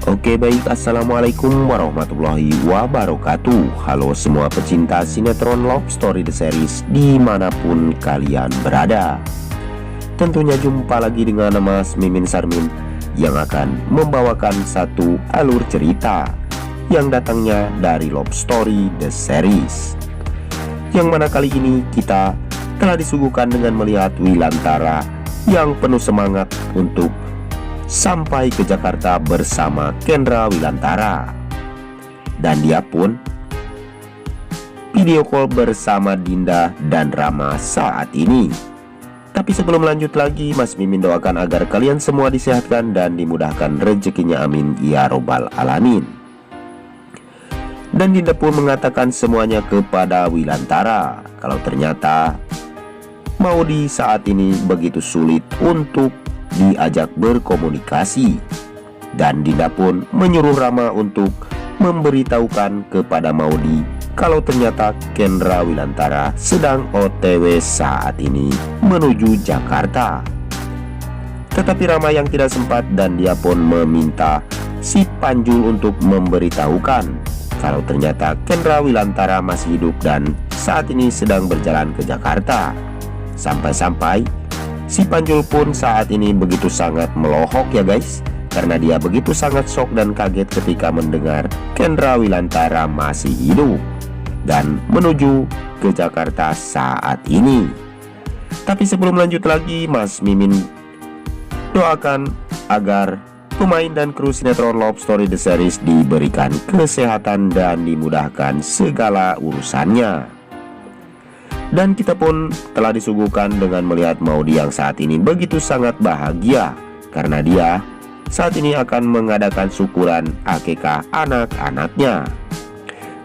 Oke baik, assalamualaikum warahmatullahi wabarakatuh. Halo semua pecinta sinetron Love Story The Series dimanapun kalian berada. Tentunya jumpa lagi dengan Mas Mimin Sarmin yang akan membawakan satu alur cerita yang datangnya dari Love Story The Series, yang mana kali ini kita telah disuguhkan dengan melihat Wilantara yang penuh semangat untuk sampai ke Jakarta bersama Kendra Wilantara. Dan dia pun video call bersama Dinda dan Rama saat ini. Tapi sebelum lanjut lagi, Mas Mimin doakan agar kalian semua disehatkan dan dimudahkan rezekinya, amin ya robbal alamin. Dan Dinda pun mengatakan semuanya kepada Wilantara kalau ternyata Maudy saat ini begitu sulit untuk diajak berkomunikasi. Dan Dinda pun menyuruh Rama untuk memberitahukan kepada Maudy kalau ternyata Kendra Wilantara sedang OTW saat ini menuju Jakarta. Tetapi Rama yang tidak sempat dan dia pun meminta si Panjul untuk memberitahukan kalau ternyata Kendra Wilantara masih hidup dan saat ini sedang berjalan ke Jakarta. Sampai-sampai si Panjul pun saat ini begitu sangat melohok ya guys, karena dia begitu sangat shock dan kaget ketika mendengar Kendra Wilantara masih hidup dan menuju ke Jakarta saat ini. Tapi sebelum lanjut lagi, Mas Mimin doakan agar pemain dan kru sinetron Love Story The Series diberikan kesehatan dan dimudahkan segala urusannya. Dan kita pun telah disuguhkan dengan melihat Maudy yang saat ini begitu sangat bahagia karena dia saat ini akan mengadakan syukuran akikah anak-anaknya.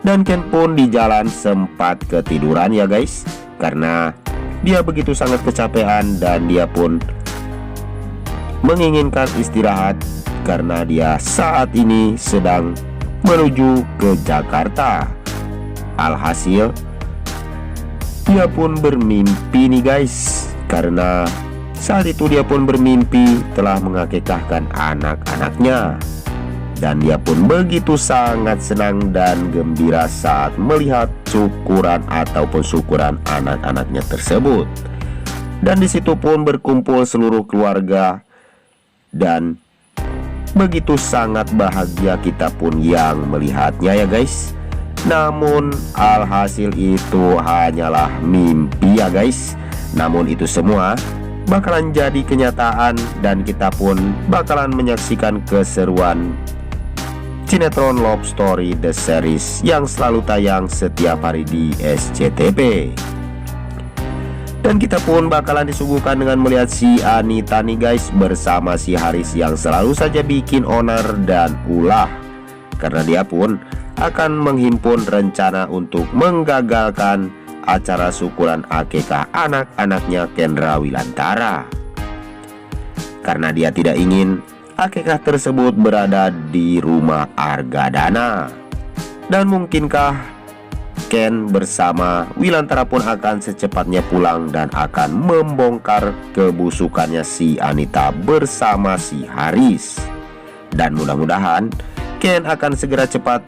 Dan Ken pun di jalan sempat ketiduran ya guys, karena dia begitu sangat kecapean dan dia pun menginginkan istirahat karena dia saat ini sedang menuju ke Jakarta. Alhasil dia pun bermimpi nih guys, karena saat itu dia pun bermimpi telah mengakikahkan anak-anaknya. Dan dia pun begitu sangat senang dan gembira saat melihat syukuran ataupun syukuran anak-anaknya tersebut. Dan disitu pun berkumpul seluruh keluarga dan begitu sangat bahagia kita pun yang melihatnya ya guys. Namun alhasil itu hanyalah mimpi ya guys. Namun itu semua bakalan jadi kenyataan dan kita pun bakalan menyaksikan keseruan sinetron Love Story The Series yang selalu tayang setiap hari di SCTV. Dan kita pun bakalan disuguhkan dengan melihat si Anita nih guys bersama si Haris yang selalu saja bikin onar dan ulah, karena dia pun akan menghimpun rencana untuk menggagalkan acara syukuran akikah anak-anaknya Kendra Wilantara, karena dia tidak ingin akikah tersebut berada di rumah Argadana. Dan mungkinkah Ken bersama Wilantara pun akan secepatnya pulang dan akan membongkar kebusukannya si Anita bersama si Haris. Dan mudah-mudahan Ken akan segera cepat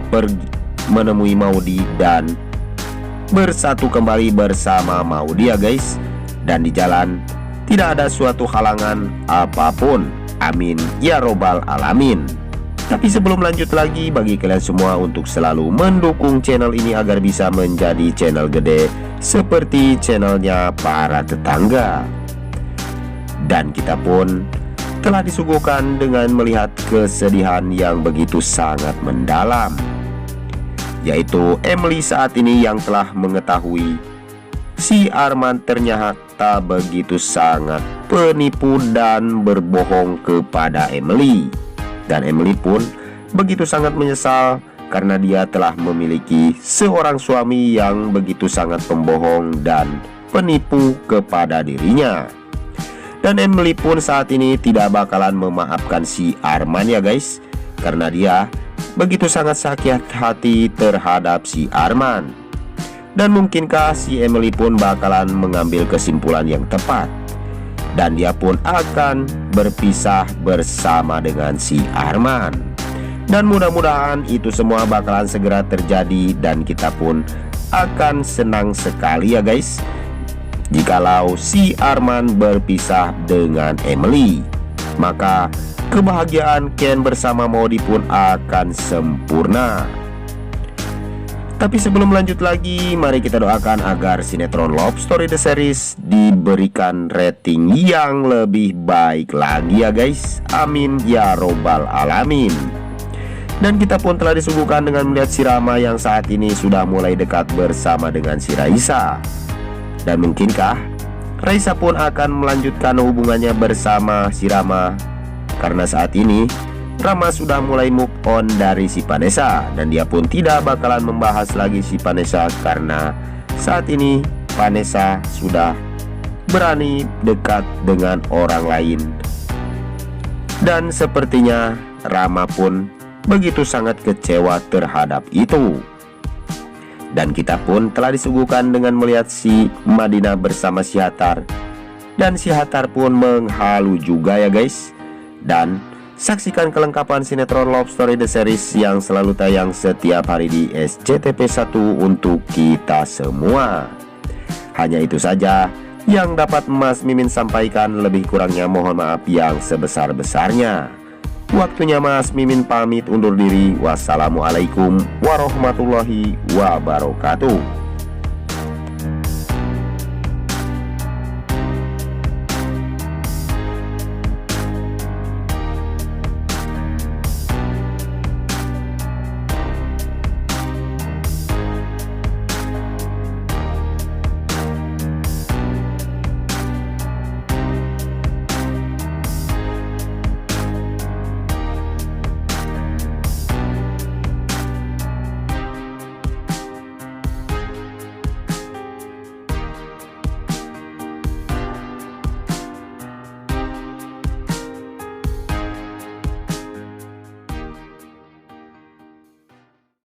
pergi menemui Maudy dan bersatu kembali bersama Maudy ya guys. Dan di jalan tidak ada suatu halangan apapun, amin ya robbal alamin. Tapi sebelum lanjut lagi, bagi kalian semua untuk selalu mendukung channel ini agar bisa menjadi channel gede seperti channelnya para tetangga. Dan kita pun telah disuguhkan dengan melihat kesedihan yang begitu sangat mendalam, yaitu Emily saat ini yang telah mengetahui si Arman ternyata begitu sangat penipu dan berbohong kepada Emily. Dan Emily pun begitu sangat menyesal karena dia telah memiliki seorang suami yang begitu sangat pembohong dan penipu kepada dirinya. Dan Emily pun saat ini tidak bakalan memaafkan si Arman ya guys, karena dia begitu sangat sakit hati terhadap si Arman. Dan mungkinkah si Emily pun bakalan mengambil kesimpulan yang tepat dan dia pun akan berpisah bersama dengan si Arman. Dan mudah-mudahan itu semua bakalan segera terjadi, dan kita pun akan senang sekali ya guys jikalau si Arman berpisah dengan Emily. Maka kebahagiaan Ken bersama Modi pun akan sempurna. Tapi sebelum lanjut lagi, mari kita doakan agar sinetron Love Story The Series diberikan rating yang lebih baik lagi ya guys. Amin ya robbal alamin. Dan kita pun telah disuguhkan dengan melihat si Rama yang saat ini sudah mulai dekat bersama dengan si Raisa. Dan mungkinkah Raisa pun akan melanjutkan hubungannya bersama si Rama, karena saat ini Rama sudah mulai move on dari si Vanessa, dan dia pun tidak bakalan membahas lagi si Vanessa karena saat ini Vanessa sudah berani dekat dengan orang lain. Dan sepertinya Rama pun begitu sangat kecewa terhadap itu. Dan kita pun telah disuguhkan dengan melihat si Madinah bersama si Hatar, dan si Hatar pun menghalu juga ya guys. Dan saksikan kelengkapan sinetron Love Story The Series yang selalu tayang setiap hari di SCTV1 untuk kita semua. Hanya itu saja yang dapat Mas Mimin sampaikan, lebih kurangnya mohon maaf yang sebesar-besarnya. Waktunya Mas Mimin pamit undur diri. Wassalamualaikum warahmatullahi wabarakatuh.